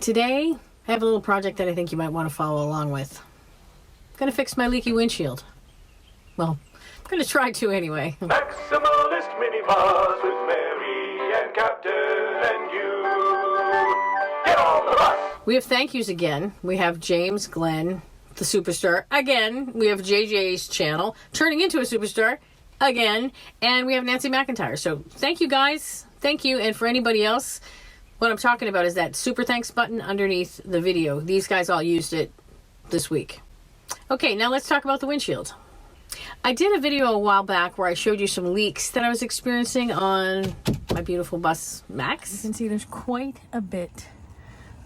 Today, I have a little project that I think you might want to follow along with. I'm going to fix my leaky windshield. Well, I'm going to try to anyway. Maximalist minivars with Mary and Captain and you. Get on the bus! We have thank yous again. We have James Glenn, the superstar, again. We have JJ's channel, turning into a superstar, again. And we have Nancy McIntyre. So thank you guys. Thank you. And for anybody else, what I'm talking about is that super thanks button underneath the video. These guys all used it this week. Okay, now let's talk about the windshield. I did a video a while back where I showed you some leaks that I was experiencing on my beautiful bus, Max. You can see there's quite a bit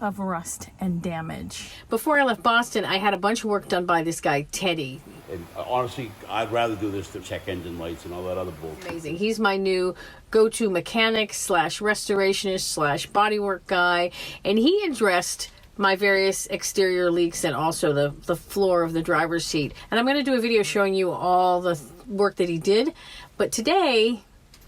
of rust and damage. Before I left Boston, I had a bunch of work done by this guy, Teddy. And honestly, I'd rather do this than check engine lights and all that other bull. Amazing. He's my new go-to mechanic slash restorationist slash bodywork guy. And he addressed my various exterior leaks and also the floor of the driver's seat. And I'm going to do a video showing you all the work that he did. But today,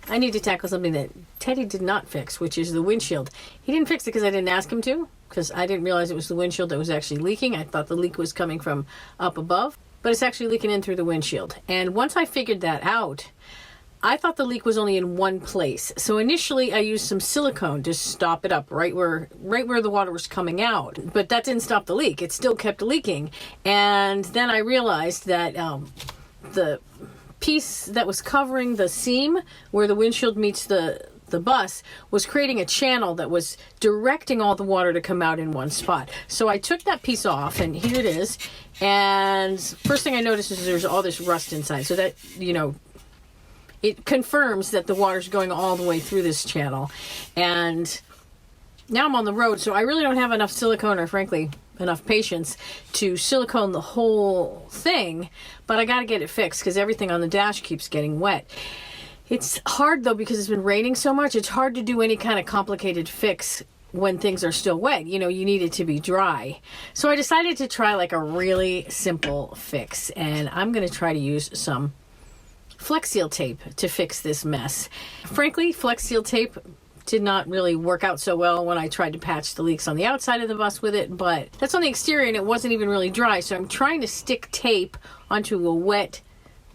I need to tackle something that Teddy did not fix, which is the windshield. He didn't fix it because I didn't ask him to, because I didn't realize it was the windshield that was actually leaking. I thought the leak was coming from up above, but it's actually leaking in through the windshield. And once I figured that out, I thought the leak was only in one place. So initially I used some silicone to stop it up right where the water was coming out. But that didn't stop the leak. It still kept leaking. And then I realized that the piece that was covering the seam where the windshield meets the bus was creating a channel that was directing all the water to come out in one spot. So I took that piece off, and here it is. And first thing I noticed is there's all this rust inside. So that, you know, it confirms that the water's going all the way through this channel. And now I'm on the road, so I really don't have enough silicone, or frankly, enough patience to silicone the whole thing, but I got to get it fixed because everything on the dash keeps getting wet. It's hard though, because it's been raining so much. It's hard to do any kind of complicated fix when things are still wet. You know, you need it to be dry. So I decided to try like a really simple fix, and I'm going to try to use some Flex Seal tape to fix this mess. Frankly, Flex Seal tape did not really work out so well when I tried to patch the leaks on the outside of the bus with it, but that's on the exterior and it wasn't even really dry. So I'm trying to stick tape onto a wet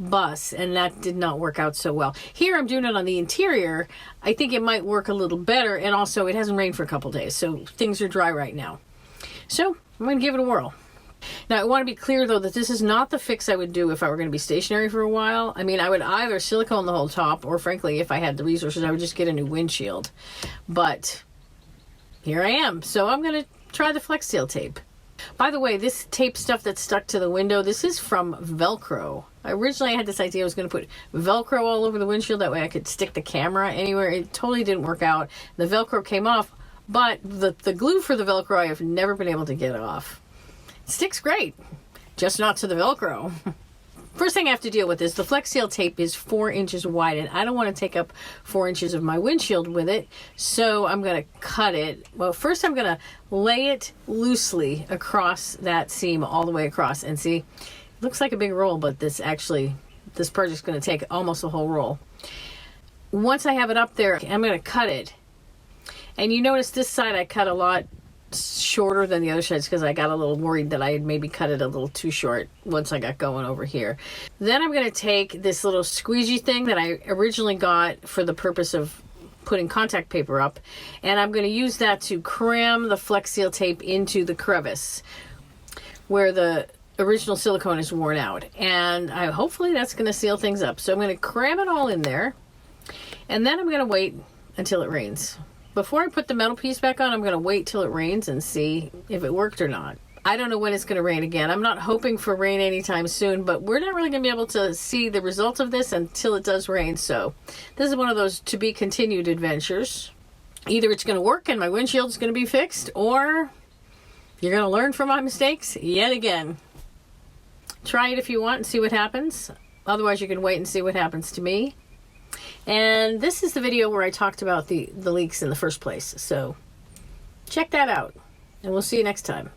bus, and that did not work out so well. Here I'm doing it on the interior. I think it might work a little better, and also it hasn't rained for a couple days, so things are dry right now. So I'm going to give it a whirl. Now, I want to be clear, though, that this is not the fix I would do if I were going to be stationary for a while. I mean, I would either silicone the whole top, or frankly, if I had the resources, I would just get a new windshield. But here I am. So I'm going to try the Flex Seal tape. By the way, this tape stuff that's stuck to the window, this is from Velcro. Originally, I had this idea I was going to put Velcro all over the windshield. That way I could stick the camera anywhere. It totally didn't work out. The Velcro came off, but the glue for the Velcro I have never been able to get off. It sticks great, just not to the Velcro. First thing I have to deal with is the Flex Seal tape is 4 inches wide, and I don't want to take up 4 inches of my windshield with it, so I'm going to cut it. Well, first I'm going to lay it loosely across that seam all the way across, and see, it looks like a big roll, but this project's going to take almost the whole roll. Once I have it up there, I'm going to cut it, and you notice this side I cut a lot shorter than the other sides because I got a little worried that I had maybe cut it a little too short once I got going over here. Then I'm going to take this little squeegee thing that I originally got for the purpose of putting contact paper up, and I'm going to use that to cram the Flex Seal tape into the crevice where the original silicone is worn out, and hopefully that's going to seal things up. So I'm going to cram it all in there, and then I'm going to wait until it rains. Before I put the metal piece back on, I'm going to wait till it rains and see if it worked or not. I don't know when it's going to rain again. I'm not hoping for rain anytime soon, but we're not really going to be able to see the results of this until it does rain. So this is one of those to be continued adventures. Either it's going to work and my windshield's going to be fixed, or you're going to learn from my mistakes yet again. Try it if you want and see what happens. Otherwise, you can wait and see what happens to me. And this is the video where I talked about the leaks in the first place. So check that out, and we'll see you next time.